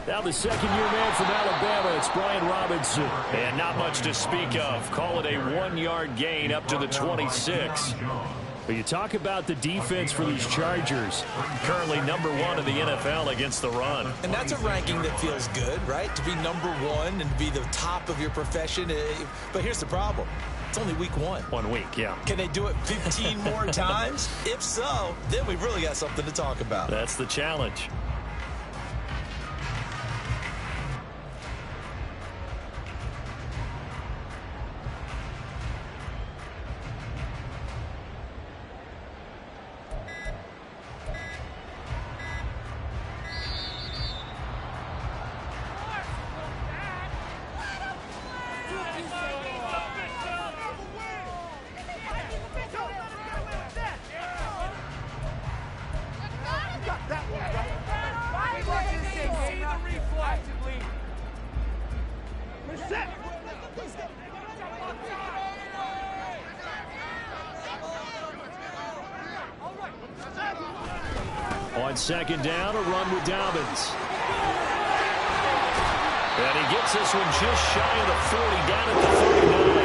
Now the second-year man from Alabama, it's Brian Robinson. And not much to speak of. Call it a 1-yard gain up to the 26. But you talk about the defense for these Chargers. Currently #1 in the NFL against the run. And that's a ranking that feels good, right? To be #1 and be the top of your profession. But here's the problem. It's only week 1. 1 week, yeah. Can they do it 15 more times? If so, then we've really got something to talk about. That's the challenge. On second down, a run with Dobbins. And he gets this one just shy of the 40, down at the 39.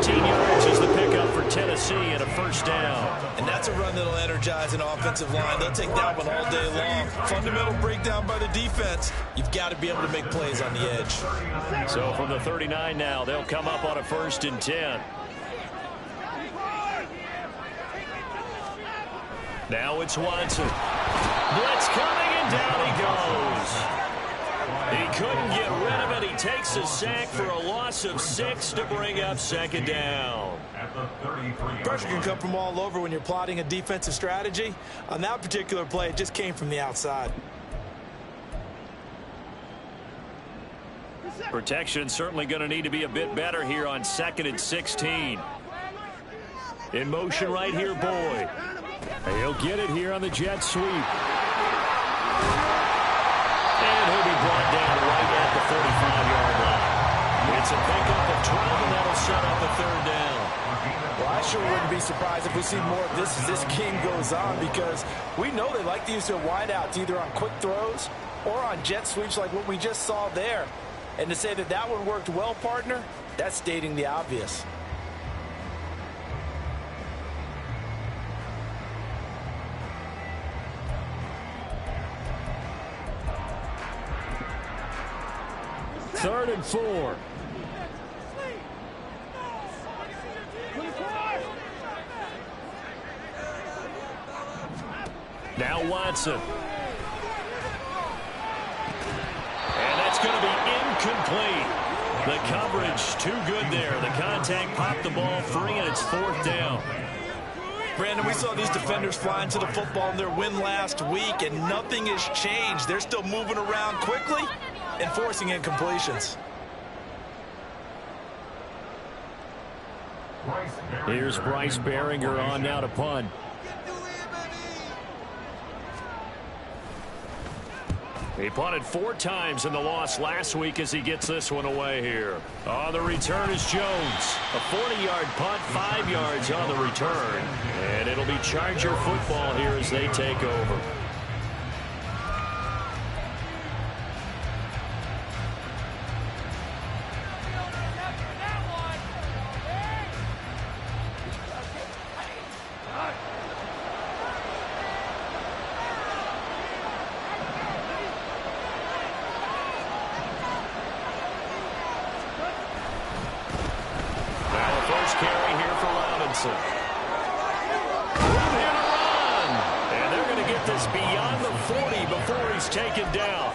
13 yards is the pickup for Tennessee and a first down. And that's a run that'll energize an offensive line. They'll take that one all day long. Fundamental breakdown by the defense. You've got to be able to make plays on the edge. So from the 39 now, they'll come up on a 1st and 10. Now it's Watson. Blitz coming, and down he goes. He couldn't get rid of it. He takes a sack for a loss of 6 to bring up second down. Pressure can come from all over when you're plotting a defensive strategy. On that particular play, it just came from the outside. Protection certainly going to need to be a bit better here on 2nd and 16. In motion right here, Boyd. He'll get it here on the jet sweep. And he'll be brought down right at the 45-yard line. It's a pickup of 12, and that'll set up a 3rd down. Well, I sure wouldn't be surprised if we see more of this as this game goes on, because we know they like to use their wideouts either on quick throws or on jet sweeps like what we just saw there. And to say that that one worked well, partner, that's stating the obvious. Third and 4. Now Watson. And that's going to be incomplete. The coverage too good there. The contact popped the ball free, and it's 4th down. Brandon, we saw these defenders flying to the football in their win last week, and nothing has changed. They're still moving around quickly and forcing incompletions. Here's Bryce Behringer on now to punt. He punted 4 times in the loss last week as he gets this one away here. On the return is Jones. A 40-yard punt, 5 yards on the return. And it'll be Charger football here as they take over. And they're going to get this beyond the 40 before he's taken down.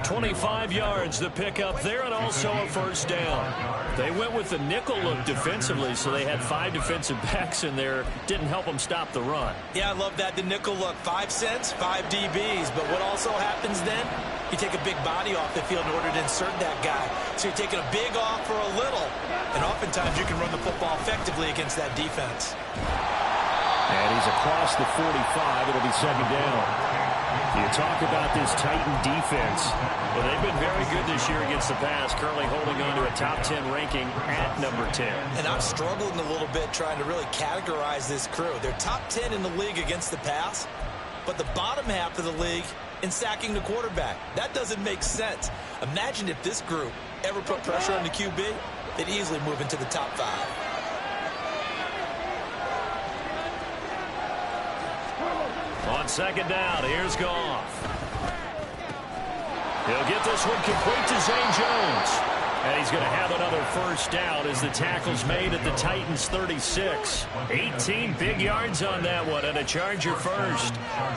25 yards the pickup there, and also a 1st down. They went with the nickel look defensively, so they had 5 defensive backs in there. Didn't help them stop the run. Yeah, I love that. The nickel look, 5 cents, 5 DBs. But what also happens then? You take a big body off the field in order to insert that guy. So you're taking a big off for a little. And oftentimes you can run the football effectively against that defense. And he's across the 45. It'll be 2nd down. You talk about this Titan defense. Well, they've been very good this year against the pass, currently holding on to a top 10 ranking at number 10. And I'm struggling a little bit trying to really categorize this crew. They're top 10 in the league against the pass, but the bottom half of the league in sacking the quarterback. That doesn't make sense. Imagine if this group ever put pressure on the QB, they'd easily move into the top 5. On second down, here's Goff. He'll get this one complete to Zane Jones. And he's going to have another first down as the tackle's made at the Titans' 36. 18 big yards on that one, and a Charger first.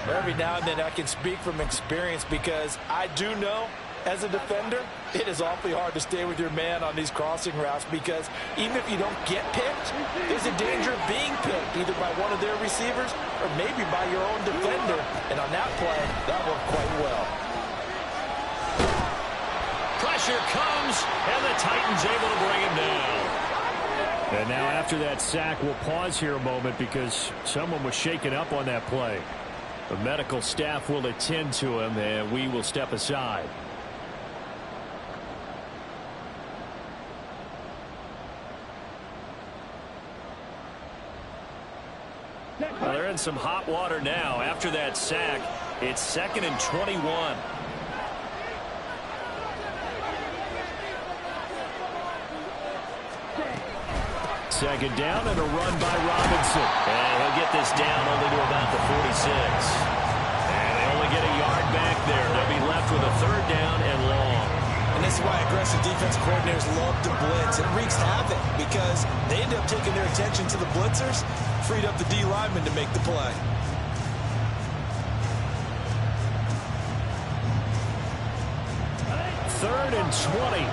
Every now and then I can speak from experience because I do know, as a defender, it is awfully hard to stay with your man on these crossing routes because even if you don't get picked, there's a danger of being picked either by one of their receivers or maybe by your own defender. And on that play, that worked quite well. Pressure comes, and the Titans able to bring him down. And now after that sack, we'll pause here a moment because someone was shaken up on that play. The medical staff will attend to him, and we will step aside. Well, they're in some hot water now. After that sack, it's 2nd and 21. Second down and a run by Robinson. And he'll get this down only to about the 46. And they only get a yard back there. They'll be left with a 3rd down and long. And this is why aggressive defensive coordinators love to blitz. It wreaks havoc because they end up taking their attention to the blitzers, freed up the D lineman to make the play. Third and 20.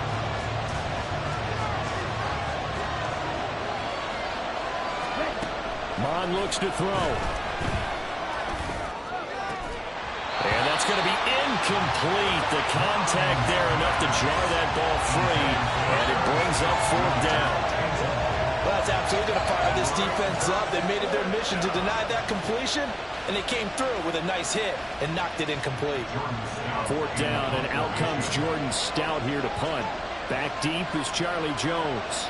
Mon looks to throw. And that's going to be incomplete. The contact there enough to jar that ball free. And it brings up 4th down. Well, that's absolutely going to fire this defense up. They made it their mission to deny that completion, and they came through with a nice hit and knocked it incomplete. 4th down, and out comes Jordan Stout here to punt. Back deep is Charlie Jones.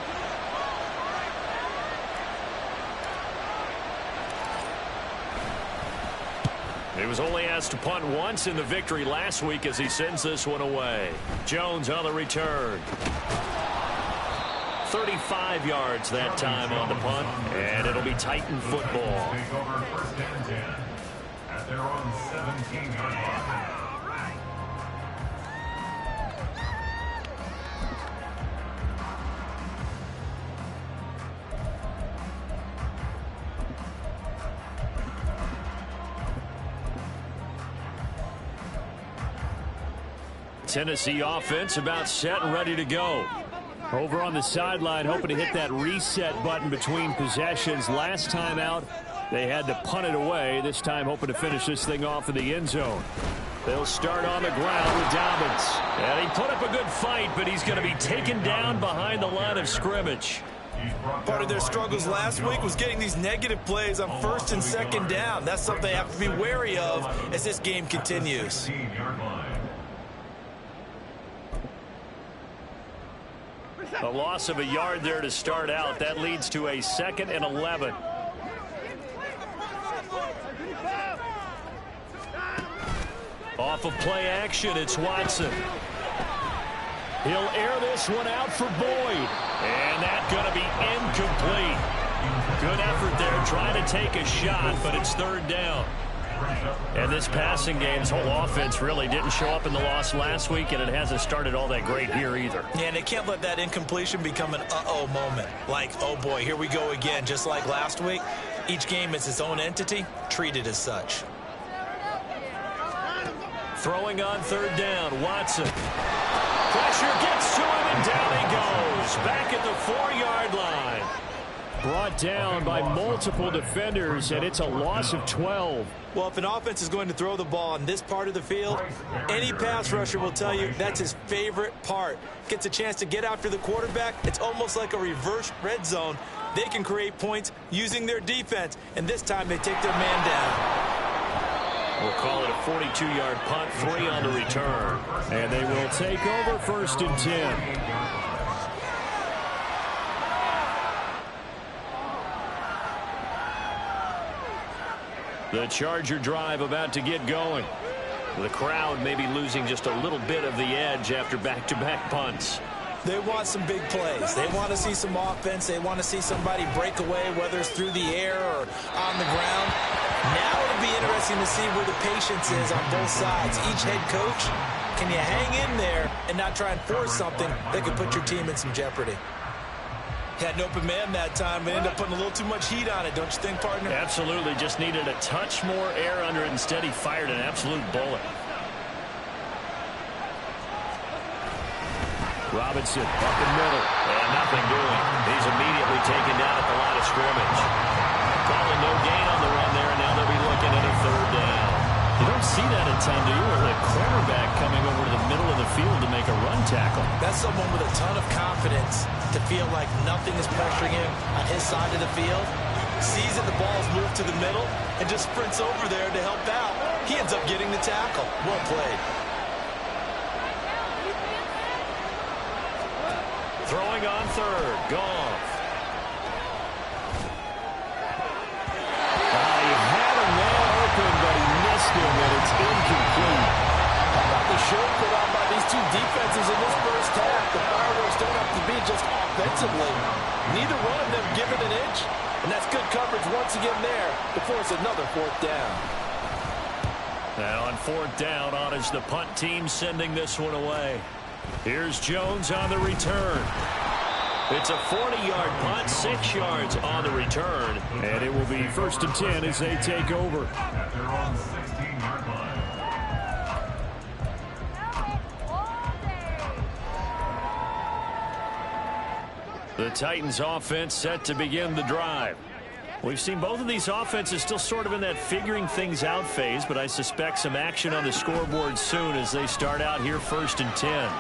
He was only asked to punt once in the victory last week as he sends this one away. Jones on the return. 35 yards that time on the punt, and it'll be Titan football. At their own 17-yard line. Tennessee offense about set and ready to go. Over on the sideline, hoping to hit that reset button between possessions. Last time out, they had to punt it away. This time, hoping to finish this thing off in the end zone. They'll start on the ground with Dobbins. And he put up a good fight, but he's going to be taken down behind the line of scrimmage. Part of their struggles last week was getting these negative plays on 1st and 2nd down. That's something they have to be wary of as this game continues. A loss of a yard there to start out. That leads to a 2nd and 11. Off of play action, it's Watson. He'll air this one out for Boyd. And that's going to be incomplete. Good effort there trying to take a shot, but it's 3rd down. And this passing game's whole offense really didn't show up in the loss last week, and it hasn't started all that great here either. Yeah, and they can't let that incompletion become an uh-oh moment. Like, oh boy, here we go again, just like last week. Each game is its own entity, treated as such. Throwing on 3rd down, Watson. Pressure gets to him, and down he goes. Back at the 4-yard line. Brought down by multiple defenders, and it's a loss of 12. Well, if an offense is going to throw the ball on this part of the field, any pass rusher will tell you that's his favorite part. Gets a chance to get after the quarterback. It's almost like a reverse red zone. They can create points using their defense, and this time they take their man down. We'll call it a 42-yard punt, 3 on the return. And they will take over 1st and 10. The Charger drive about to get going. The crowd may be losing just a little bit of the edge after back-to-back punts. They want some big plays. They want to see some offense. They want to see somebody break away, whether it's through the air or on the ground. Now it'll be interesting to see where the patience is on both sides. Each head coach, can you hang in there and not try and force something that could put your team in some jeopardy? Had an open man that time, but ended up putting a little too much heat on it, don't you think, partner? Absolutely. Just needed a touch more air under it. Instead, he fired an absolute bullet. Robinson up the middle. And nothing doing. He's immediately taken down at the line of scrimmage. Calling no gain on the run there, and now they'll be looking at a third down. You don't see that a ton, do you? With a cornerback coming over to the middle of the field to make a run tackle. That's someone with a ton of confidence to feel like nothing is pressuring him on his side of the field. Sees that the ball's moved to the middle and just sprints over there to help out. He ends up getting the tackle. Well played. Throwing on third. Goff. He had a man open, but he missed him, and it's incomplete. How about the show put on by these two defenses in this first half? The fireworks don't have to be just offensively. Neither one of them give it an inch, and that's good coverage once again there to force another fourth down. Now on fourth down, on is the punt team sending this one away. Here's Jones on the return. It's a 40-yard punt, 6 yards on the return. And it will be 1st and 10 as they take over. At their own 16-yard line. The Titans offense set to begin the drive. We've seen both of these offenses still sort of in that figuring things out phase, but I suspect some action on the scoreboard soon as they start out here 1st and 10.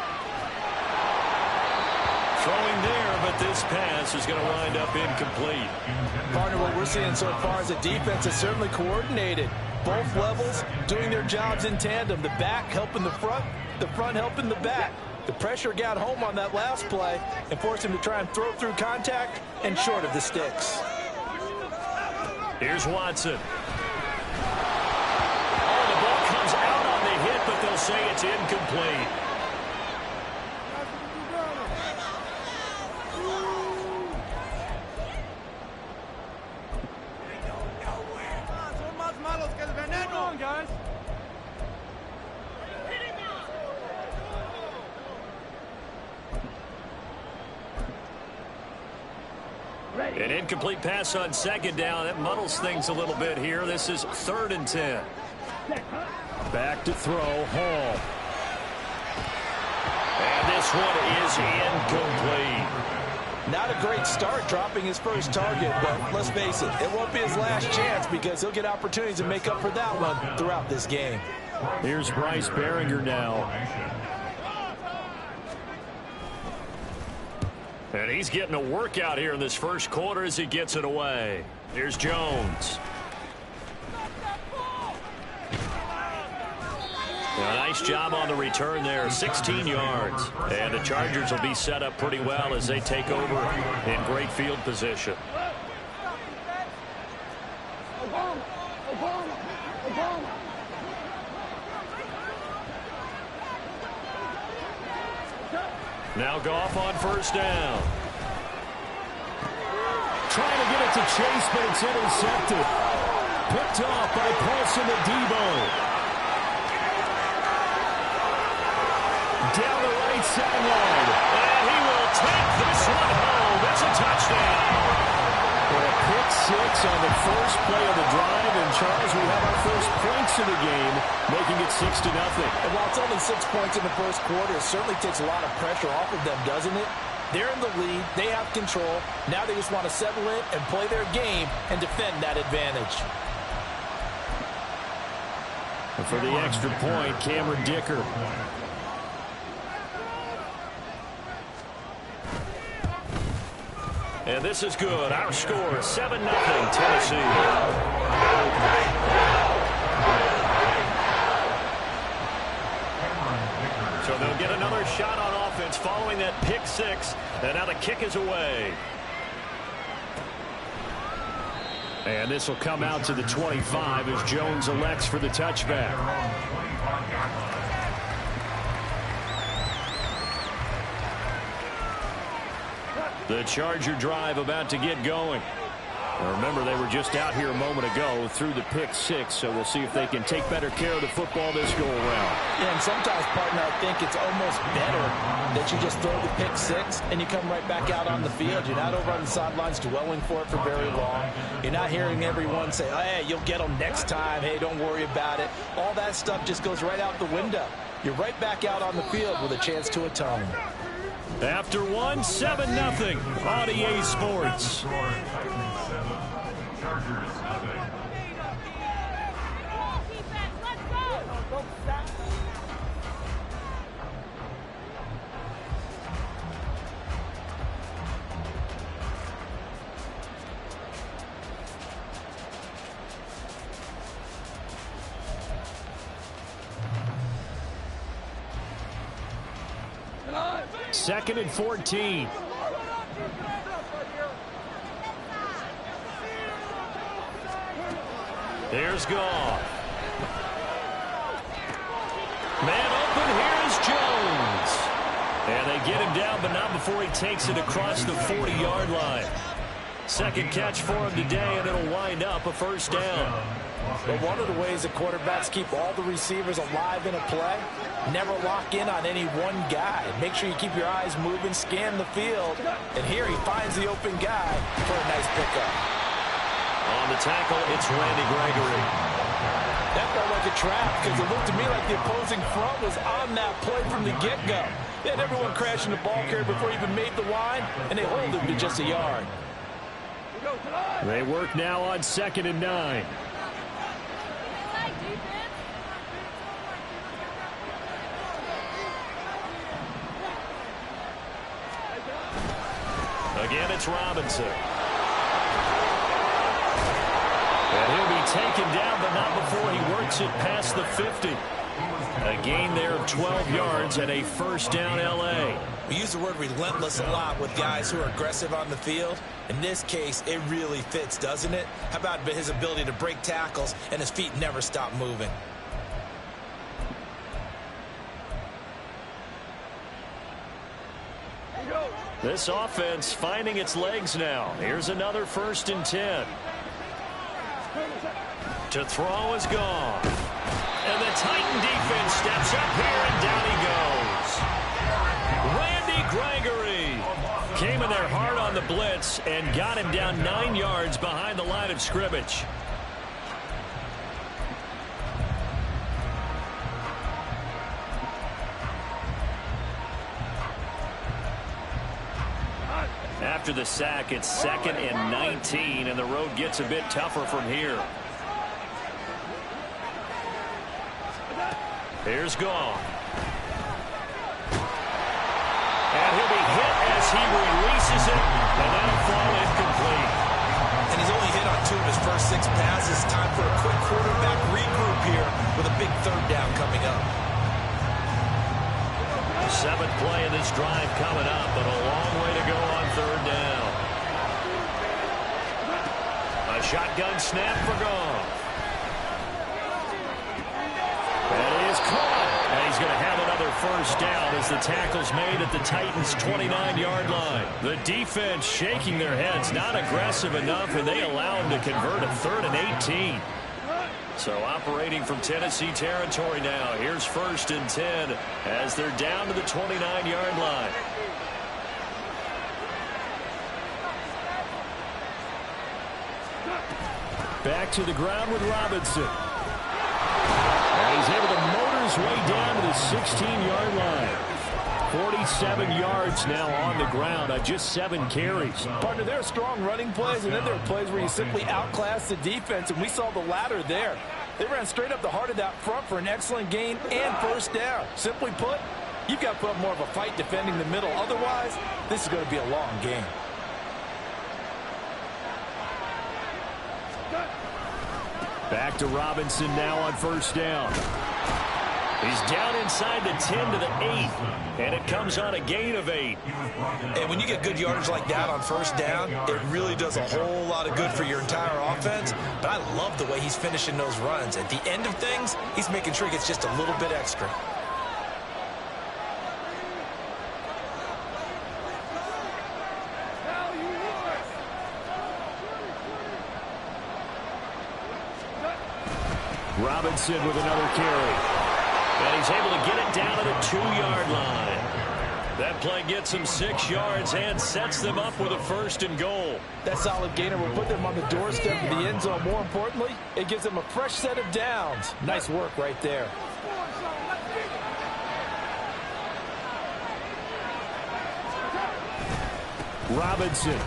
Throwing there, but this pass is going to wind up incomplete. Partner, what we're seeing so far is a defense that's certainly coordinated. Both levels doing their jobs in tandem. The back helping the front helping the back. The pressure got home on that last play and forced him to try and throw through contact and short of the sticks. Here's Watson. Oh, the ball comes out on the hit, but they'll say it's incomplete. An incomplete pass on second down. That muddles things a little bit here. This is 3rd and 10. Back to throw, Hall. And this one is incomplete. Not a great start dropping his first target, but let's face it, it won't be his last chance because he'll get opportunities to make up for that one throughout this game. Here's Bryce Behringer now. And he's getting a workout here in this first quarter as he gets it away. Here's Jones. A nice job on the return there, 16 yards. And the Chargers will be set up pretty well as they take over in great field position. Now Goff on first down. Trying to get it to Chase, but it's intercepted. Picked off by Paulson Adebo. Down the right sideline. And he will take this one home. It's a touchdown. Well, a pick six on the first play of the drive. And, Charles, we have our first points of the game, making it 6-0. And while it's only 6 points in the first quarter, it certainly takes a lot of pressure off of them, doesn't it? They're in the lead. They have control. Now they just want to settle in and play their game and defend that advantage. And for the extra point, Cameron Dicker. And this is good. Our score, 7-0, Tennessee. So they'll get another shot on offense following that pick six. And now the kick is away. And this will come out to the 25 as Jones elects for the touchback. The Charger drive about to get going. Now remember, they were just out here a moment ago through the pick 6, so we'll see if they can take better care of the football this go-around. Yeah, and sometimes, partner, I think it's almost better that you just throw the pick 6 and you come right back out on the field. You're not over on the sidelines dwelling for it for very long. You're not hearing everyone say, oh, hey, you'll get them next time. Hey, don't worry about it. All that stuff just goes right out the window. You're right back out on the field with a chance to atone. After 1, 7-0 on EA Sports. Second and 14. There's Goff. Man open, here's Jones. And they get him down, but not before he takes it across the 40-yard line. Second catch for him today, and it'll wind up a first down. But one of the ways that quarterbacks keep all the receivers alive in a play, never lock in on any one guy. Make sure you keep your eyes moving, scan the field. And here he finds the open guy for a nice pickup. On the tackle, it's Randy Gregory. That felt like a trap because it looked to me like the opposing front was on that play from the get-go. They had everyone crashing the ball carrier before he even made the line, and they hold him to just a yard. They work now on 2nd and 9. Again, it's Robinson. And he'll be taken down, but not before he works it past the 50. A gain there of 12 yards and a first down L.A. We use the word relentless a lot with guys who are aggressive on the field. In this case, it really fits, doesn't it? How about his ability to break tackles and his feet never stop moving? This offense finding its legs now. Here's another 1st and 10. To throw is Goff. And the Titan defense steps up here, and down he goes. Randy Gregory came in there hard on the blitz and got him down 9 yards behind the line of scrimmage. After the sack, it's 2nd and 19, and the road gets a bit tougher from here. Here's Goff. And he'll be hit as he releases it, and that'll fall incomplete. And he's only hit on 2 of his first 6 passes. Time for a quick quarterback regroup here with a big 3rd down coming up. 7th play of this drive coming up, but a long way to go on 3rd down. A shotgun snap for Goff. That is caught. And he's going to have another first down as the tackle's made at the Titans' 29-yard line. The defense shaking their heads, not aggressive enough, and they allow him to convert a 3rd and 18. So operating from Tennessee territory now. Here's 1st and 10 as they're down to the 29-yard line. Back to the ground with Robinson. And he's able to motor his way down to the 16-yard line. 47 yards now on the ground on just 7 carries. Partner, there are strong running plays, and then there are plays where you simply outclass the defense, and we saw the latter there. They ran straight up the heart of that front for an excellent gain and first down. Simply put, you've got to put up more of a fight defending the middle. Otherwise, this is going to be a long game. Back to Robinson now on first down. He's down inside the 10 to the 8, and it comes on a gain of 8. And when you get good yardage like that on first down, it really does a whole lot of good for your entire offense. But I love the way he's finishing those runs. At the end of things, he's making sure he gets just a little bit extra. Robinson with another carry. And he's able to get it down to the 2-yard line. That play gets them 6 yards and sets them up with a 1st and goal. That solid gainer will put them on the doorstep of the end zone. More importantly, it gives them a fresh set of downs. Nice work right there. Robinson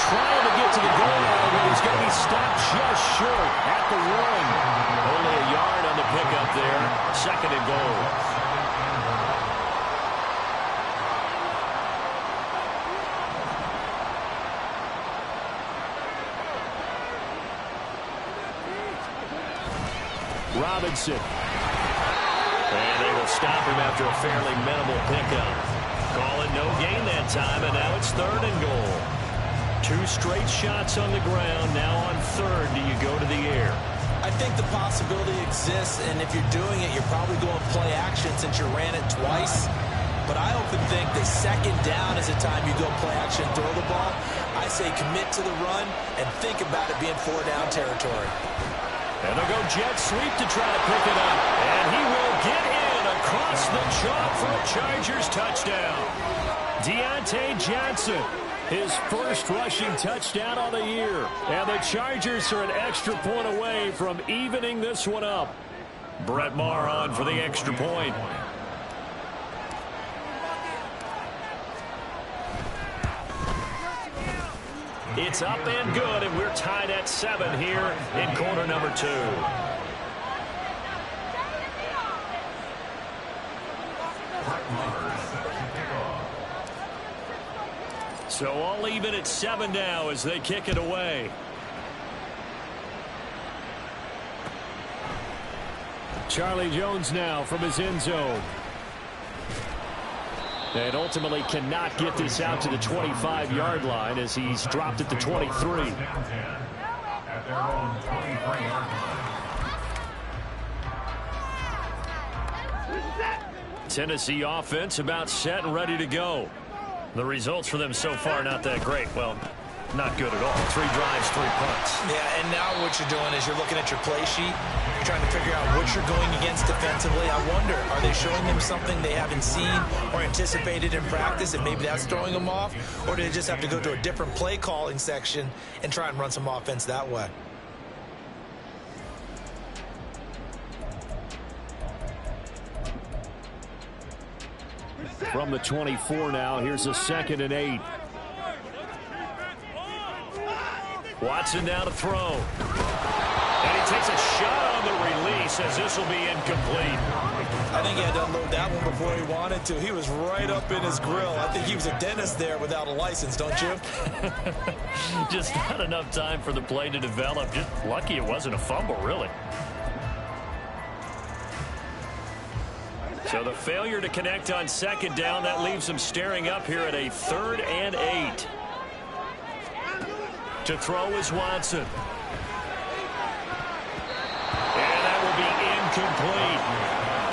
trying to get to the goal line, but he's going to be stopped just short at the 1. Only a yard on the pickup there. 2nd and goal. Robinson. And they will stop him after a fairly minimal pickup. Call it no gain that time, and now it's 3rd and goal. 2 straight shots on the ground. Now on 3rd, do you go to the air? I think the possibility exists, and if you're doing it, you're probably going play action since you ran it twice. But I often think that 2nd down is the time you go play action and throw the ball. I say commit to the run and think about it being 4-down territory. And they'll go jet sweep to try to pick it up. And he will get in across the chalk for a Chargers touchdown. Deontay Johnson, his 1st rushing touchdown of the year. And the Chargers are an extra point away from evening this one up. Brett Maher on for the extra point. It's up and good, and we're tied at 7 here in quarter number 2. So all even at 7 now as they kick it away. Charlie Jones now from his end zone. And ultimately cannot get this out to the 25-yard line as he's dropped at the 23. Tennessee offense about set and ready to go. The results for them so far not that great. Well, not good at all. 3 drives, 3 punts. Yeah, and now what you're doing is you're looking at your play sheet. You're trying to figure out what you're going against defensively. I wonder, are they showing them something they haven't seen or anticipated in practice, and maybe that's throwing them off? Or do they just have to go to a different play calling section and try and run some offense that way? From the 24 now, here's a 2nd and 8. Watson now to throw. And he takes a shot on the release as this will be incomplete. I think he had to unload that one before he wanted to. He was right up in his grill. I think he was a dentist there without a license, don't you? Just not enough time for the play to develop. Just lucky it wasn't a fumble, really. So the failure to connect on 2nd down, that leaves them staring up here at a 3rd and 8. To throw is Watson. And that will be incomplete.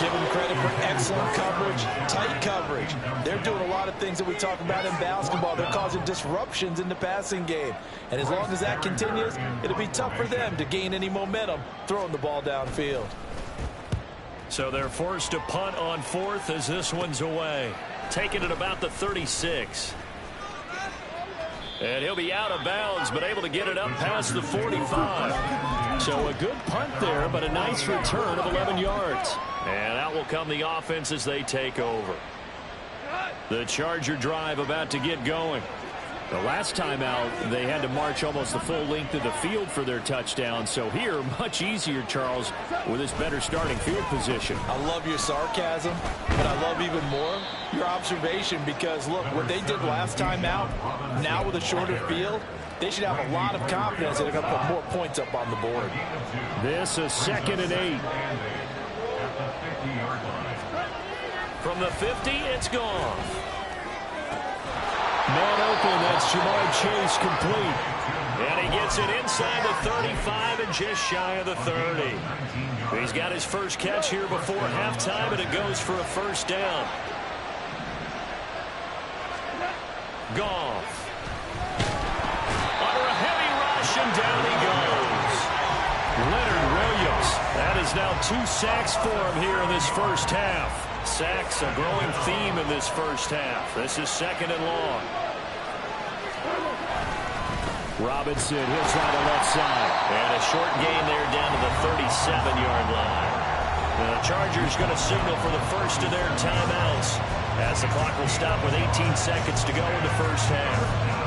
Give them credit for excellent coverage, tight coverage. They're doing a lot of things that we talk about in basketball. They're causing disruptions in the passing game. And as long as that continues, it'll be tough for them to gain any momentum throwing the ball downfield. So they're forced to punt on 4th as this one's away. Taking it about the 36. And he'll be out of bounds, but able to get it up past the 45. So a good punt there, but a nice return of 11 yards. And out will come the offense as they take over. The Charger drive about to get going. The last time out, they had to march almost the full length of the field for their touchdown. So here, much easier, Charles, with this better starting field position. I love your sarcasm, but I love even more your observation because, look, what they did last time out, now with a shorter field, they should have a lot of confidence that they're going to put more points up on the board. This is 2nd and 8. 50-yard line. From the 50, it's gone. Man open, that's Jamar Chase complete. And he gets it inside the 35 and just shy of the 30. He's got his first catch here before halftime, and it goes for a first down. Goff. Under a heavy rush, and down he goes. Leonard Williams. That is now 2 sacks for him here in this first half. Sacks, a growing theme in this first half. This is second and long. Robinson, he'll try the left side. And a short gain there down to the 37-yard line. The Chargers going to signal for the first of their timeouts as the clock will stop with 18 seconds to go in the first half.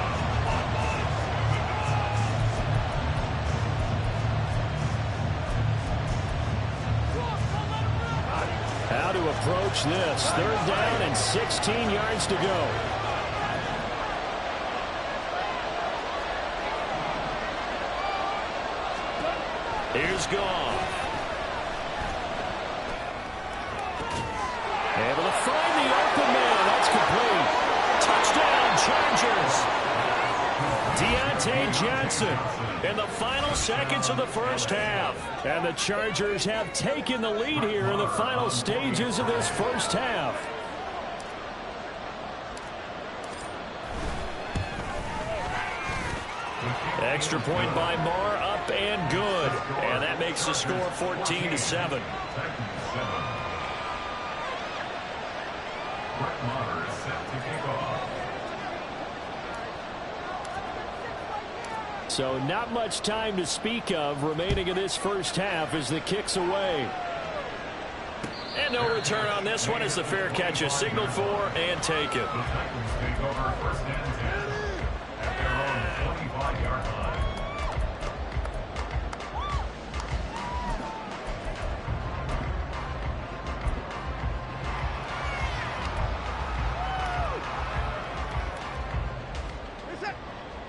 How to approach this. Third down and 16 yards to go. Here's Goff. Able to find the open man. That's complete. Touchdown, Chargers. Deontay Johnson in the final seconds of the first half. And the Chargers have taken the lead here in the final stages of this first half. Extra point by Marr, up and good. And that makes the score 14-7. So not much time to speak of remaining in this first half as the kick's away. And no return on this one as the fair catch is signaled for and taken.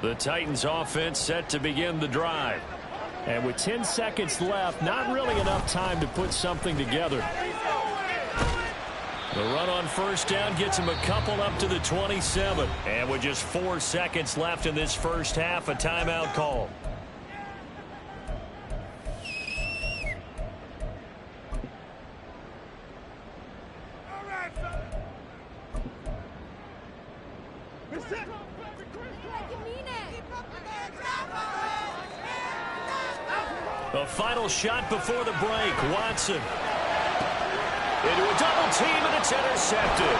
The Titans offense set to begin the drive. And with 10 seconds left, not really enough time to put something together. The run on first down gets him a couple up to the 27. And with just 4 seconds left in this first half, a timeout call. The final shot before the break. Watson into a double team, and it's intercepted.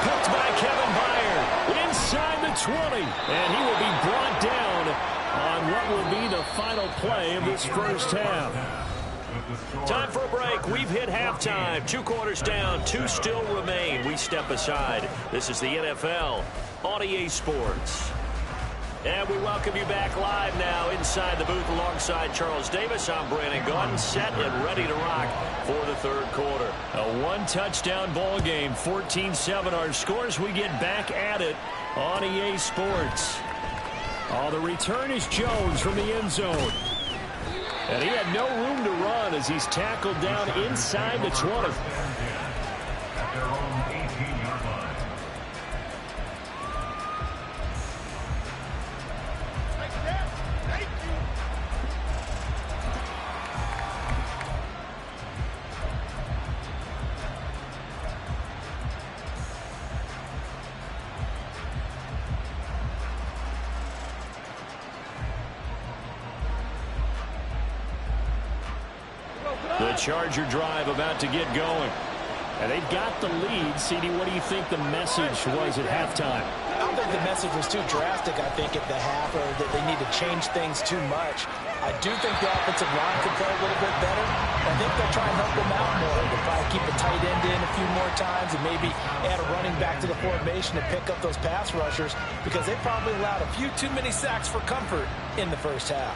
Picked by Kevin Byard inside the 20. And he will be brought down on what will be the final play of this first half. Time for a break. We've hit halftime. 2 quarters down, 2 still remain. We step aside. This is the NFL on EA Sports. And we welcome you back live now inside the booth alongside Charles Davis. I'm Brandon Gaudin, set and ready to rock for the third quarter. A 1-touchdown ball game, 14-7 our scores. We get back at it on EA Sports. Oh, the return is Jones from the end zone. And he had no room to run as he's tackled down inside the 20. The Charger drive about to get going. And they've got the lead. CD, what do you think the message was at halftime? I don't think the message was too drastic, I think, at the half, or that they need to change things too much. I do think the offensive line could play a little bit better. I think they'll try and help them out more. They'll probably keep a tight end in a few more times and maybe add a running back to the formation to pick up those pass rushers, because they probably allowed a few too many sacks for comfort in the first half.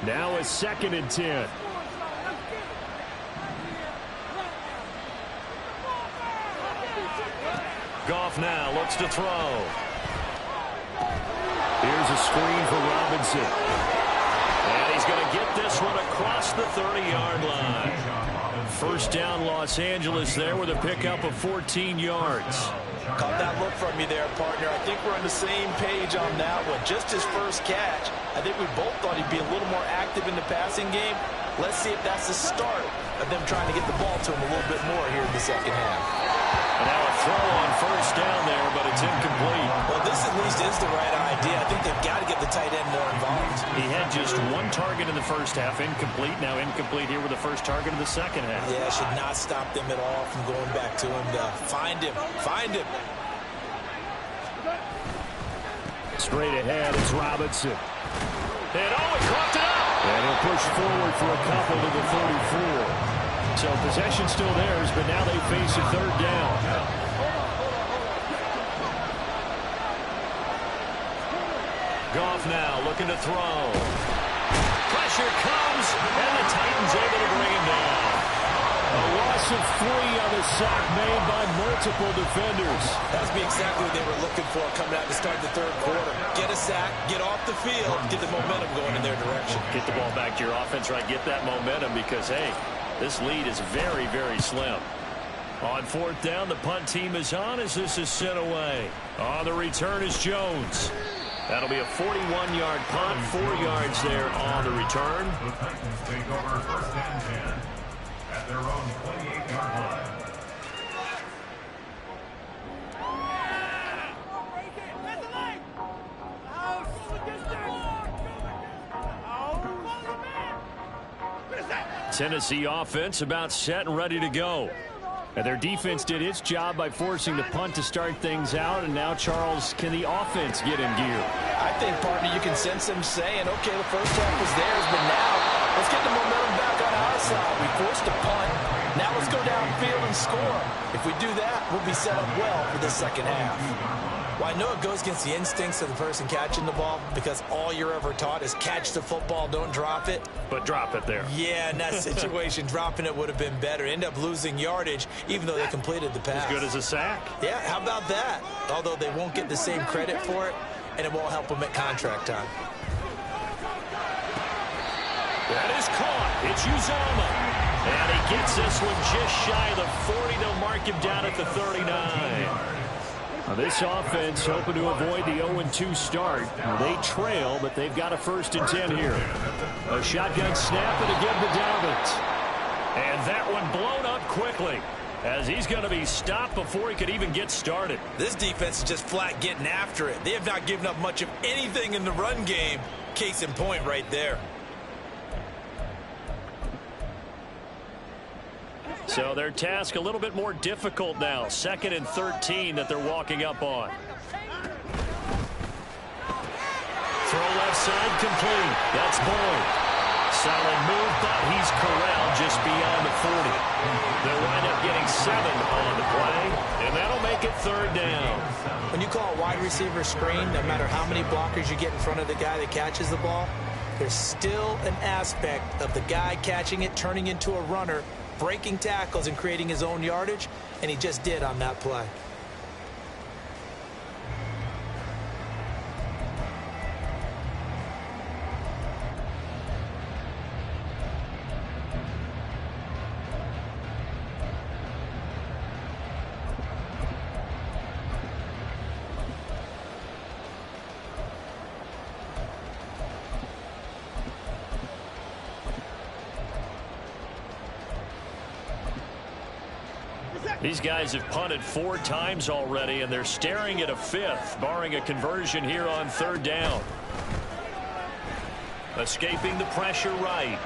Now a 2nd and 10. Goff now looks to throw. Here's a screen for Robinson. And he's going to get this one across the 30-yard line. First down, Los Angeles there with a pickup of 14 yards. Caught that look from you there, partner. I think we're on the same page on that one. Just his first catch. I think we both thought he'd be a little more active in the passing game. Let's see if that's the start of them trying to get the ball to him a little bit more here in the second half. And now a throw on first down there, but it's incomplete. Well, this at least is the right idea. I think they've got to get the tight end more involved. He had just one target in the first half, incomplete. Now incomplete here with the first target of the second half. Yeah, should not stop them at all from going back to him to find him. Find him. Straight ahead, it's Robinson. And he caught it up. And he'll push forward for a couple to the 34. So possession still theirs, but now they face a third down. Goff now looking to throw. Pressure comes, and the Titans able to bring him down. A loss of 3 on the sack made by multiple defenders. That's exactly what they were looking for coming out to start the third quarter. Get a sack, get off the field, get the momentum going in their direction. Get the ball back to your offense, right? Get that momentum because, hey, this lead is very, very slim. On fourth down, the punt team is on as this is sent away. On the return is Jones. That'll be a 41-yard punt, 4 yards there on the return. The Titans take over first and 10 at their own 28-yard line. Tennessee offense about set and ready to go. And their defense did its job by forcing the punt to start things out. And now, Charles, can the offense get in gear? I think, partner, you can sense them saying, okay, the first half was theirs, but now let's get the momentum back on our side. We forced a punt. Now let's go downfield and score. If we do that, we'll be set up well for the second half. Well, I know it goes against the instincts of the person catching the ball because all you're ever taught is catch the football, don't drop it. But drop it there. Yeah, in that situation, dropping it would have been better. End up losing yardage, even though they completed the pass. As good as a sack. Yeah, how about that? Although they won't get the same credit for it, and it won't help them at contract time. That is caught. It's Uzomah. And he gets this one just shy of the 40. They'll mark him down at the 39. Now this offense hoping to avoid the 0-2 start. They trail, but they've got a 1st and 10 here. A shotgun snap and again to Dalvin. And that one blown up quickly as he's going to be stopped before he could even get started. This defense is just flat getting after it. They have not given up much of anything in the run game. Case in point right there. So their task a little bit more difficult now. 2nd and 13 that they're walking up on. Throw left side complete. That's Boyd. Solid move, but he's corralled just beyond the 40. They'll wind up getting 7 on the play, and that'll make it 3rd down. When you call a wide receiver screen, no matter how many blockers you get in front of the guy that catches the ball, there's still an aspect of the guy catching it, turning into a runner, breaking tackles and creating his own yardage, and he just did on that play. These guys have punted 4 times already, and they're staring at a 5th, barring a conversion here on 3rd down. Escaping the pressure right.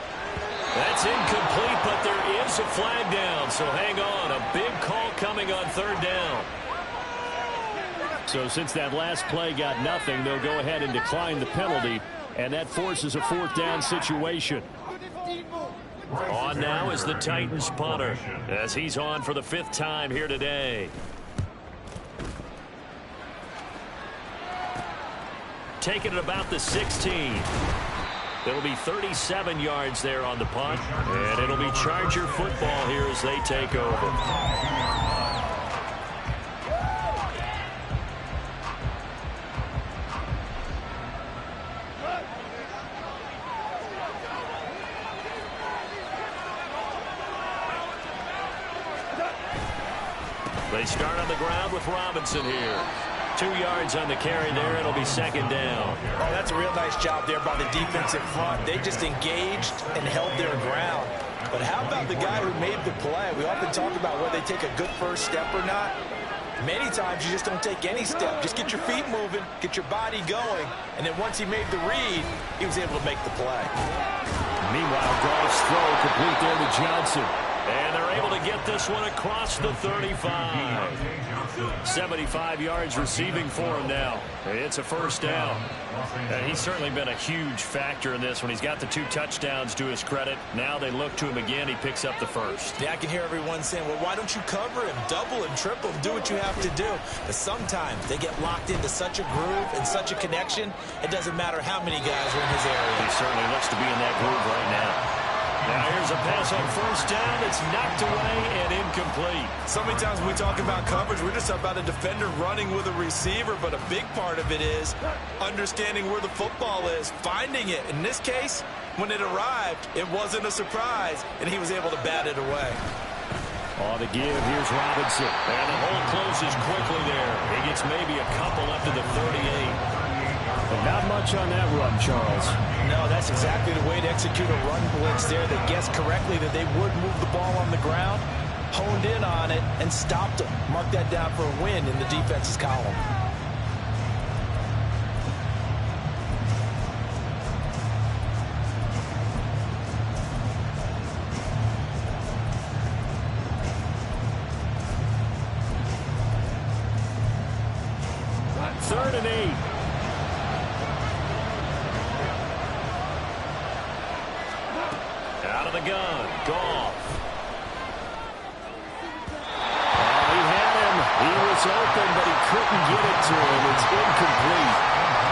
That's incomplete, but there is a flag down, so hang on. A big call coming on 3rd down. So since that last play got nothing, they'll go ahead and decline the penalty, and that forces a 4th down situation. On now is the Titans punter as he's on for the 5th time here today. Taking it about the 16. It'll be 37 yards there on the punt, and it'll be Charger football here as they take over. They start on the ground with Robinson here. 2 yards on the carry there. It'll be second down. Oh, that's a real nice job there by the defensive front. They just engaged and held their ground. But how about the guy who made the play? We often talk about whether they take a good first step or not. Many times you just don't take any step. Just get your feet moving, get your body going, and then once he made the read, he was able to make the play. Meanwhile, Goff's throw complete there to Johnson. And they're able to get this one across the 35. 75 yards receiving for him now. It's a first down. He's certainly been a huge factor in this when he's got the 2 touchdowns to his credit. Now they look to him again. He picks up the first. Yeah, I can hear everyone saying, well, why don't you cover him, double him, triple him, do what you have to do. But sometimes they get locked into such a groove and such a connection, it doesn't matter how many guys are in his area. He certainly looks to be in that groove right now. Now here's a pass on first down. It's knocked away and incomplete. So many times when we talk about coverage, we're just talking about a defender running with a receiver, but a big part of it is understanding where the football is, finding it. In this case, when it arrived, it wasn't a surprise, and he was able to bat it away. On the give, here's Robinson. And the hole closes quickly there. He gets maybe a couple up to the 38. But not much on that run, Charles. No, that's exactly the way to execute a run blitz there. They guessed correctly that they would move the ball on the ground, honed in on it, and stopped them. Mark that down for a win in the defense's column. Third and 8. Out of the gun, Goff. Oh, he had him. He was open, but he couldn't get it to him. It's incomplete.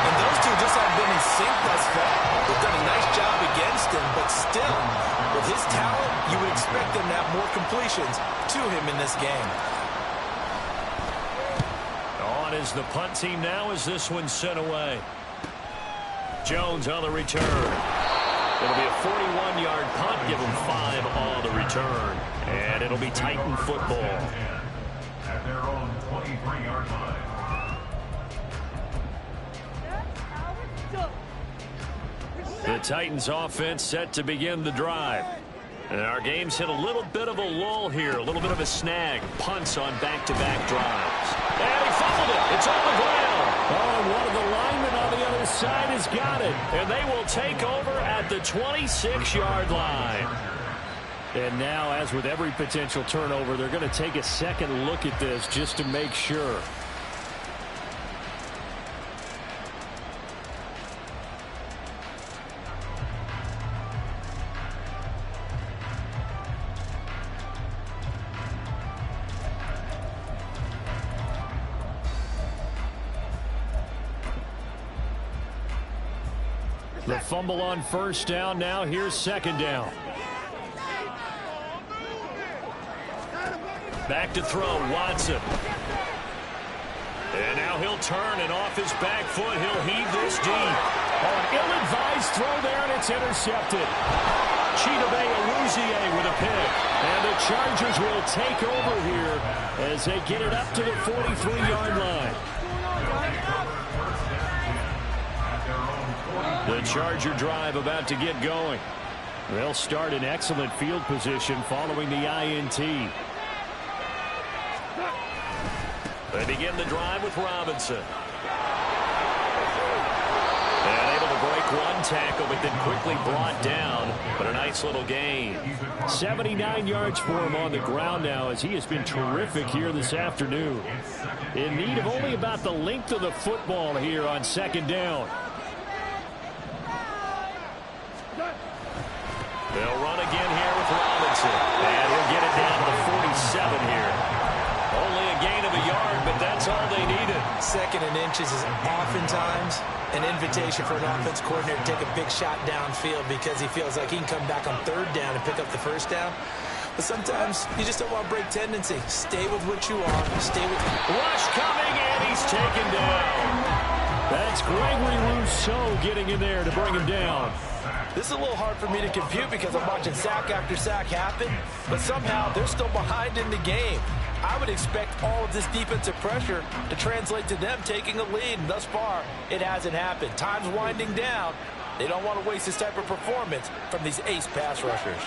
And those two just haven't been in sync thus far. They've done a nice job against him, but still, with his talent, you would expect them to have more completions to him in this game. On is the punt team now as this one's sent away. Jones on the return. It'll be a 41-yard punt, give him 5 on the return. And it'll be Titan football. At their own 23-yard line. The Titans offense set to begin the drive. And our game's hit a little bit of a lull here, a little bit of a snag. Punts on back-to-back drives. And he fumbled it. It's on the ground. Oh, and one of the linemen on the other side has got it. And they will take over at the 26-yard line. And now, as with every potential turnover, they're going to take a second look at this just to make sure. The fumble on first down. Now here's second down. Back to throw, Watson. And now he'll turn, and off his back foot, he'll heave this deep. Oh, an ill-advised throw there, and it's intercepted. Chidobe Awuzie with a pick. And the Chargers will take over here as they get it up to the 43-yard line. The Charger drive about to get going. They'll start in excellent field position following the INT. They begin the drive with Robinson. And able to break one tackle, but then quickly brought down. But a nice little gain. 79 yards for him on the ground now, as he has been terrific here this afternoon. In need of only about the length of the football here on second down. They'll run again here with Robinson. And he'll get it down to the 47 here. Only a gain of a yard, but that's all they needed. Second and inches is oftentimes an invitation for an offense coordinator to take a big shot downfield because he feels like he can come back on third down and pick up the first down. But sometimes you just don't want to break tendency. Stay with what you are. Stay with... Rush coming, and he's taken down. That's Gregory Rousseau getting in there to bring him down. This is a little hard for me to compute because I'm watching sack after sack happen, but somehow they're still behind in the game. I would expect all of this defensive pressure to translate to them taking a lead. And thus far, it hasn't happened. Time's winding down. They don't want to waste this type of performance from these ace pass rushers.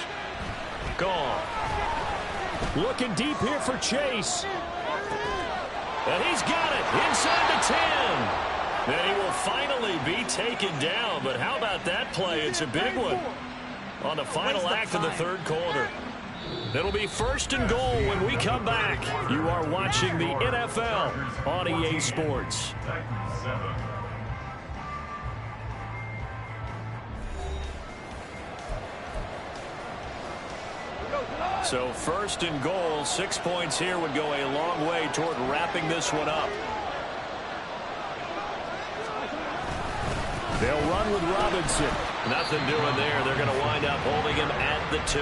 Gone. Looking deep here for Chase. And he's got it inside the 10. And he will finally be taken down. But how about that play? It's a big one on the final act of the third quarter. It'll be 1st and goal when we come back. You are watching the NFL on EA Sports. So 1st and goal, 6 points here would go a long way toward wrapping this one up. They'll run with Robinson. Nothing doing there. They're going to wind up holding him at the 2.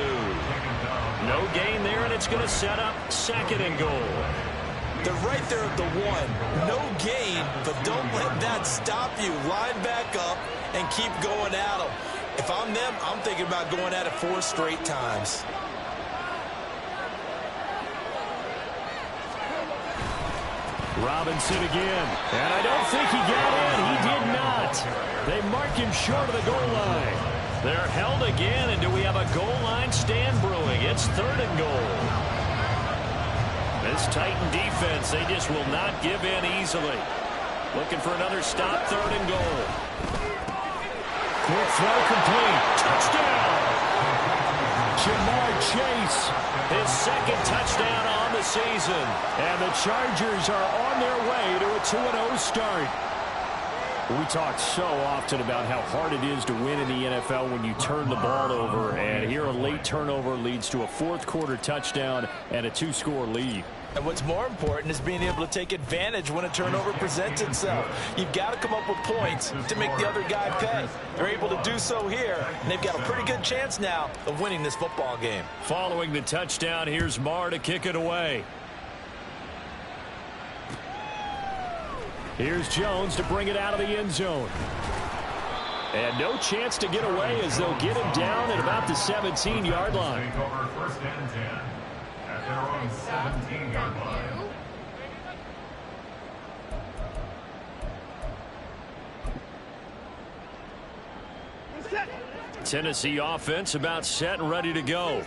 No gain there, and it's going to set up 2nd and goal. They're right there at the 1. No gain, but don't let that stop you. Line back up and keep going at them. If I'm them, I'm thinking about going at it 4 straight times. Robinson again. And I don't think he got in. He did not. They mark him short of the goal line. They're held again, and do we have a goal line stand brewing? It's 3rd and goal. This Titan defense, they just will not give in easily. Looking for another stop, 3rd and goal. Quick throw complete. Touchdown. Jamar Chase, his 2nd touchdown on the season. And the Chargers are on their way to a 2-0 start. We talk so often about how hard it is to win in the NFL when you turn the ball over. And here a late turnover leads to a 4th quarter touchdown and a 2-score lead. And what's more important is being able to take advantage when a turnover presents itself. You've got to come up with points to make the other guy pay. They're able to do so here, and they've got a pretty good chance now of winning this football game. Following the touchdown, here's Marr to kick it away. Here's Jones to bring it out of the end zone. And no chance to get away as they'll get him down at about the 17-yard line. 1st and 10 at their own 17-yard line. Tennessee offense about set and ready to go.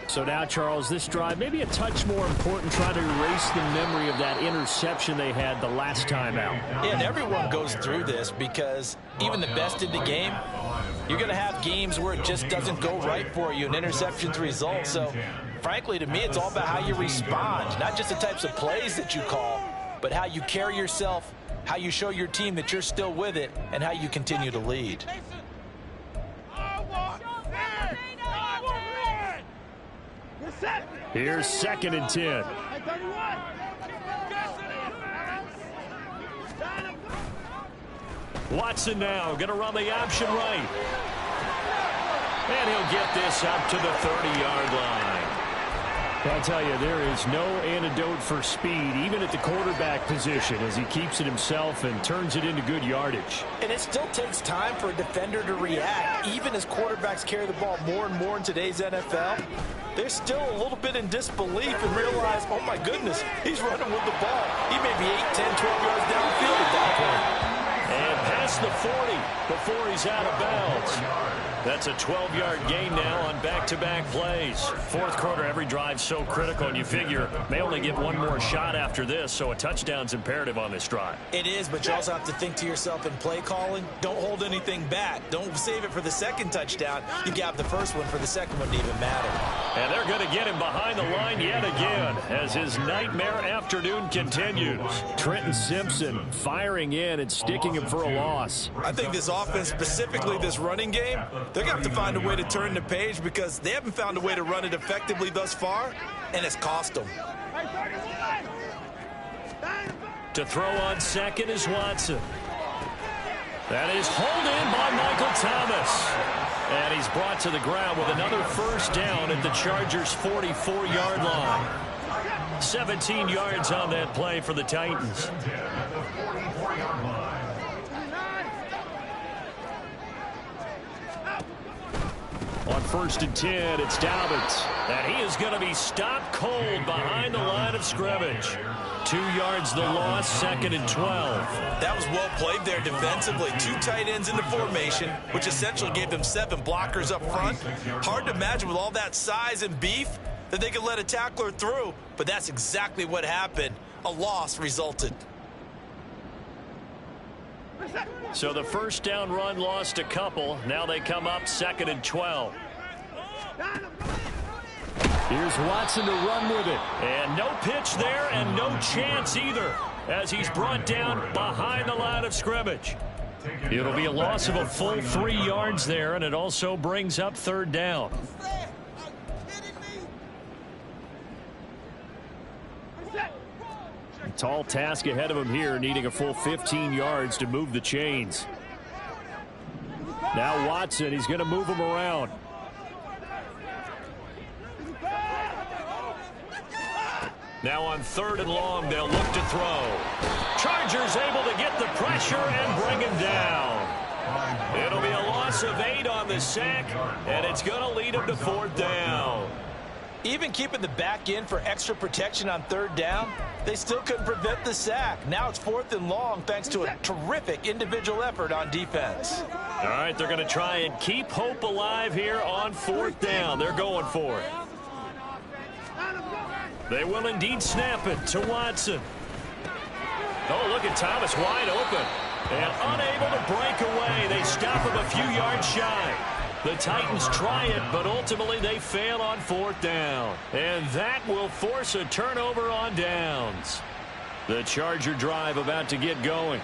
So now, Charles, this drive maybe a touch more important, trying to erase the memory of that interception they had the last time out. Yeah, and everyone goes through this because even the best in the game, you're going to have games where it just doesn't go right for you and interceptions result. So, frankly, to me, it's all about how you respond, not just the types of plays that you call, but how you carry yourself, how you show your team that you're still with it, and how you continue to lead. Here's 2nd and 10. Watson now going to run the option right. And he'll get this up to the 30-yard line. I'll tell you, there is no antidote for speed, even at the quarterback position, as he keeps it himself and turns it into good yardage. And it still takes time for a defender to react. Even as quarterbacks carry the ball more and more in today's NFL, they're still a little bit in disbelief and realize, oh my goodness, he's running with the ball. He may be 8, 10, 12 yards downfield at that point. And past the 40 before he's out of bounds. That's a 12-yard gain now on back-to-back plays. 4th quarter, every drive so critical, and you figure they only get one more shot after this, so a touchdown's imperative on this drive. It is, but you also have to think to yourself in play calling, don't hold anything back. Don't save it for the 2nd touchdown. You got the 1st one for the 2nd one to even matter. And they're going to get him behind the line yet again as his nightmare afternoon continues. Trenton Simpson firing in and sticking him for a loss. I think this offense, specifically this running game, they're going to have to find a way to turn the page because they haven't found a way to run it effectively thus far, and it's cost them. To throw on 2nd is Watson. That is hauled in by Michael Thomas. And he's brought to the ground with another 1st down at the Chargers' 44-yard line. 17 yards on that play for the Titans. On 1st and 10, it's Dobbins. And he is going to be stopped cold behind the line of scrimmage. 2 yards the loss, 2nd and 12. That was well played there defensively. 2 tight ends in the formation, which essentially gave them 7 blockers up front. Hard to imagine with all that size and beef that they could let a tackler through, but that's exactly what happened. A loss resulted. So the first down run lost a couple. Now they come up 2nd and 12. Here's Watson to run with it. And no pitch there and no chance either as he's brought down behind the line of scrimmage. It'll be a loss of a full 3 yards there, and it also brings up 3rd down. A tall task ahead of him here, needing a full 15 yards to move the chains. Now Watson, he's going to move him around. Now on 3rd and long, they'll look to throw. Chargers able to get the pressure and bring him down. It'll be a loss of 8 on the sack, and it's going to lead him to 4th down. Even keeping the back in for extra protection on 3rd down, they still couldn't prevent the sack. Now it's 4th and long thanks to a terrific individual effort on defense. All right, they're going to try and keep hope alive here on 4th down. They're going for it. They will indeed snap it to Watson. Oh, look at Thomas wide open. And unable to break away. They stop him a few yards shy. The Titans try it, but ultimately they fail on 4th down. And that will force a turnover on downs. The Charger drive about to get going.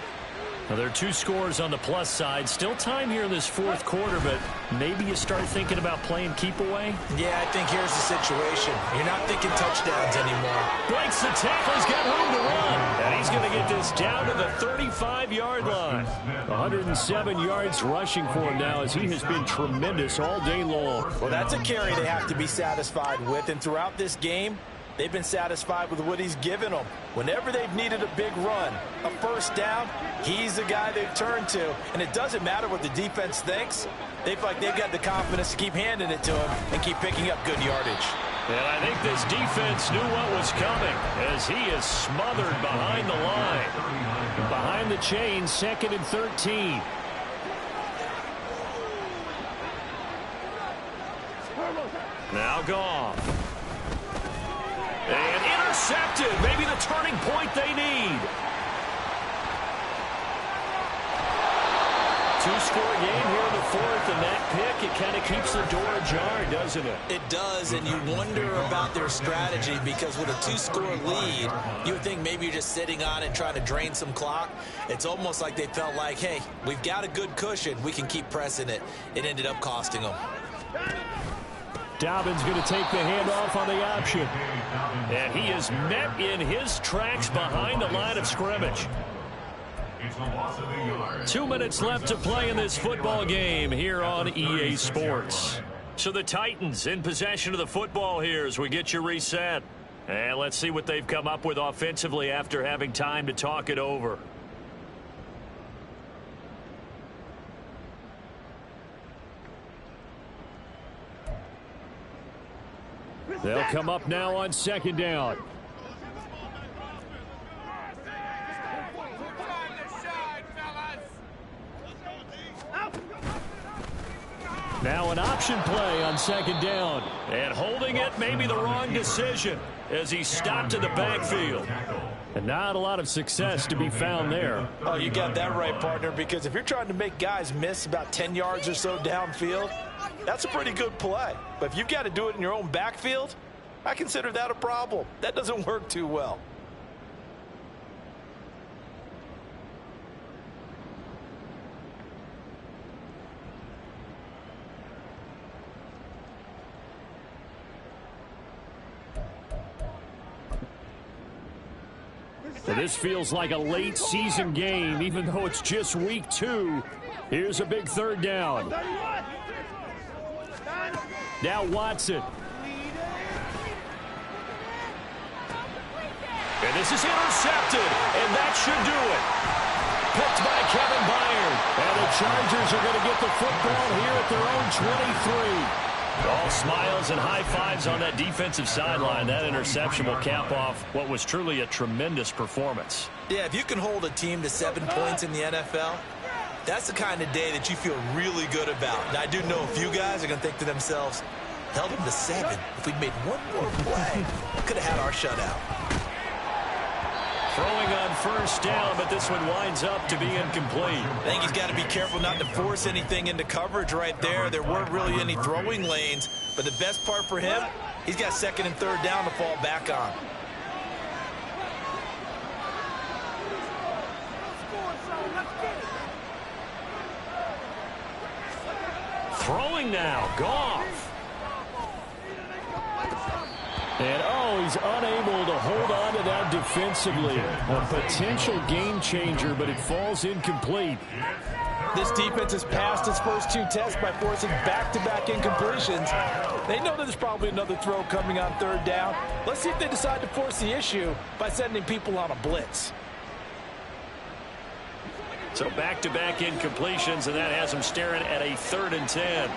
Now, there are 2 scores on the plus side. Still time here in this 4th quarter, but maybe you start thinking about playing keep away? Yeah, I think here's the situation. You're not thinking touchdowns anymore. Breaks the tackle. He's got room to run. And he's going to get this down to the 35-yard line. 107 yards rushing for him now as he has been tremendous all day long. Well, that's a carry they have to be satisfied with. And throughout this game, they've been satisfied with what he's given them. Whenever they've needed a big run, a 1st down, he's the guy they've turned to. And it doesn't matter what the defense thinks. They feel like they've got the confidence to keep handing it to him and keep picking up good yardage. And I think this defense knew what was coming as he is smothered behind the line. Behind the chain, 2nd and 13. Now Goff. And intercepted. Maybe the turning point they need. 2-score game here in the 4th, and that pick, it kind of keeps the door ajar, doesn't it? It does, and you wonder about their strategy because with a 2-score lead, you would think maybe you're just sitting on it trying to drain some clock. It's almost like they felt like, hey, we've got a good cushion. We can keep pressing it. It ended up costing them. Dobbins going to take the handoff on the option. And he is met in his tracks behind the line of scrimmage. 2 minutes left to play in this football game here on EA Sports. So the Titans in possession of the football here as we get you reset. And let's see what they've come up with offensively after having time to talk it over. They'll come up now on 2nd down. Now an option play on 2nd down. And holding it may be the wrong decision as he stopped in the backfield. And not a lot of success to be found there. Oh, you got that right, partner, because if you're trying to make guys miss about 10 yards or so downfield, that's a pretty good play. But if you've got to do it in your own backfield, I consider that a problem. That doesn't work too well. So this feels like a late season game, even though it's just week 2. Here's a big 3rd down. Now Watson. And this is intercepted, and that should do it. Picked by Kevin Byard. And the Chargers are going to get the football here at their own 23. Smiles and high fives on that defensive sideline. That interception will cap off what was truly a tremendous performance. Yeah, if you can hold a team to 7 points in the NFL, that's the kind of day that you feel really good about. And I do know a few guys are going to think to themselves, held them to 7. If we'd made one more play, could have had our shutout. Throwing on first down, but this one winds up to be incomplete. I think he's got to be careful not to force anything into coverage right there. There weren't really any throwing lanes, but the best part for him, he's got 2nd and 3rd down to fall back on. Throwing now, Goff. And, he's unable to hold on to that defensively. A potential game changer, but it falls incomplete. This defense has passed its first 2 tests by forcing back-to-back incompletions. They know there's probably another throw coming on 3rd down. Let's see if they decide to force the issue by sending people on a blitz. So back-to-back incompletions, and that has him staring at a 3rd and 10.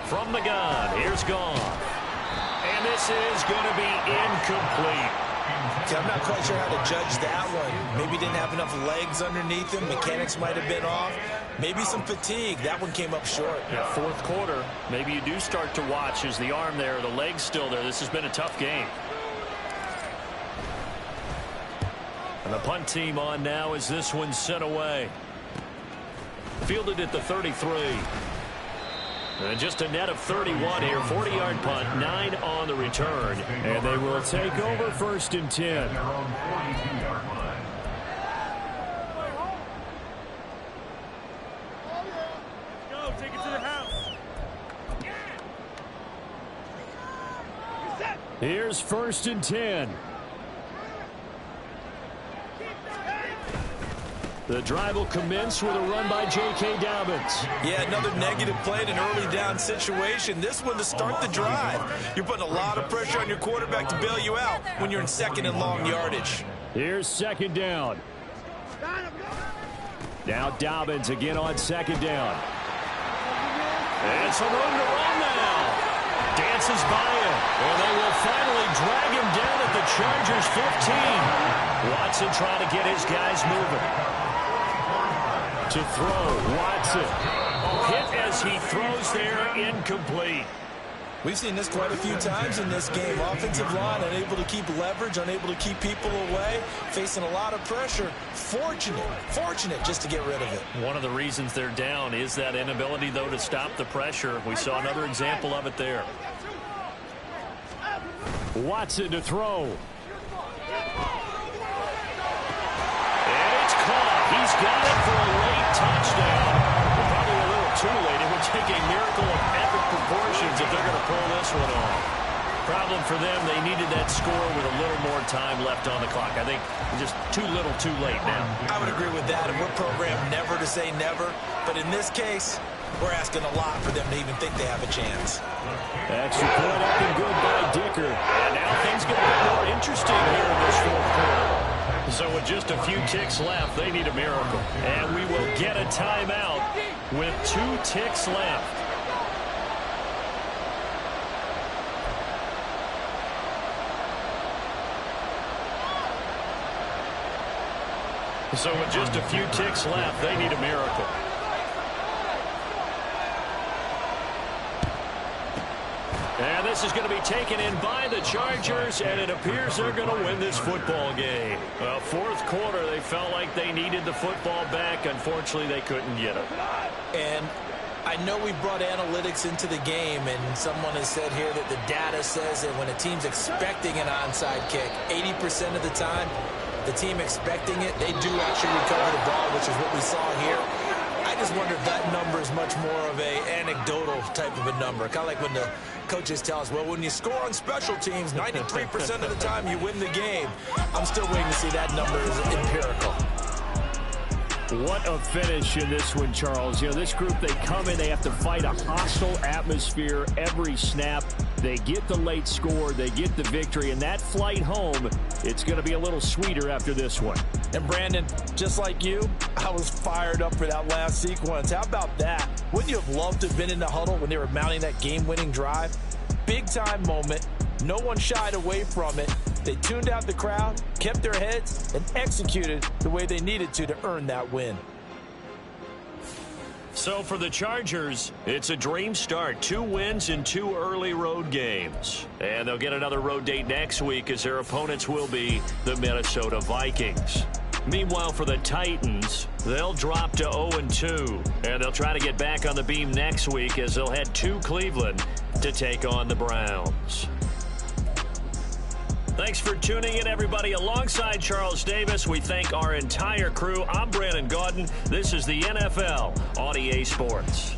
From the gun, here's Goff. And this is going to be incomplete. See, I'm not quite sure how to judge that one. Maybe didn't have enough legs underneath him. Mechanics might have been off. Maybe some fatigue. That one came up short. Yeah, 4th quarter. Maybe you do start to watch. Is the arm there, the leg's still there? This has been a tough game. And the punt team on now as this one's sent away. Fielded at the 33. And just a net of 31 here. 40-yard punt, 9 on the return. And they will take over 1st and 10. Go, take it to the house. Here's 1st and 10. The drive will commence with a run by J.K. Dobbins. Yeah, another negative play in an early down situation. This one to start the drive. You're putting a lot of pressure on your quarterback to bail you out when you're in 2nd and long yardage. Here's 2nd down. Now Dobbins again on 2nd down. And some room to run now. Dances by him. And they will finally drag him down at the Chargers 15. Watson trying to get his guys moving. To throw, Watson. Hit as he throws there, incomplete. We've seen this quite a few times in this game. Offensive line unable to keep leverage, unable to keep people away, facing a lot of pressure. Fortunate just to get rid of it. One of the reasons they're down is that inability, though, to stop the pressure. We saw another example of it there. Watson to throw. And it's caught. He's got it for a late touchdown. Probably a little too late. It would take a miracle of epic proportions if they're going to pull this one off. Problem for them, they needed that score with a little more time left on the clock. I think just too little too late now. I would agree with that, and we're programmed never to say never. But in this case, we're asking a lot for them to even think they have a chance. Extra point up and good by Dicker. And now things get a bit more interesting here in this 4th quarter. So with just a few ticks left, they need a miracle. And we will get a timeout with 2 ticks left. So with just a few ticks left, they need a miracle. And this is going to be taken in by the Chargers, and it appears they're going to win this football game. 4th quarter, they felt like they needed the football back. Unfortunately, they couldn't get it. And I know we brought analytics into the game, and someone has said here that the data says that when a team's expecting an onside kick, 80% of the time, the team expecting it, they do actually recover the ball, which is what we saw here. I just wonder if that number is much more of a anecdotal type of a number. Kind of like when the coaches tell us, well, when you score on special teams, 93% of the time you win the game. I'm still waiting to see that number is empirical. What a finish in this one, Charles. You know, this group, they come in, they have to fight a hostile atmosphere every snap. They get the late score, they get the victory, and that flight home, it's going to be a little sweeter after this one. And Brandon, just like you, I was fired up for that last sequence. How about that? Wouldn't you have loved to have been in the huddle when they were mounting that game-winning drive? Big-time moment. No one shied away from it. They tuned out the crowd, kept their heads, and executed the way they needed to earn that win. So for the Chargers, it's a dream start. 2 wins in 2 early road games. And they'll get another road date next week as their opponents will be the Minnesota Vikings. Meanwhile, for the Titans, they'll drop to 0-2. And they'll try to get back on the beam next week as they'll head to Cleveland to take on the Browns. Thanks for tuning in, everybody. Alongside Charles Davis, we thank our entire crew. I'm Brandon Gaudin. This is the NFL on EA Sports.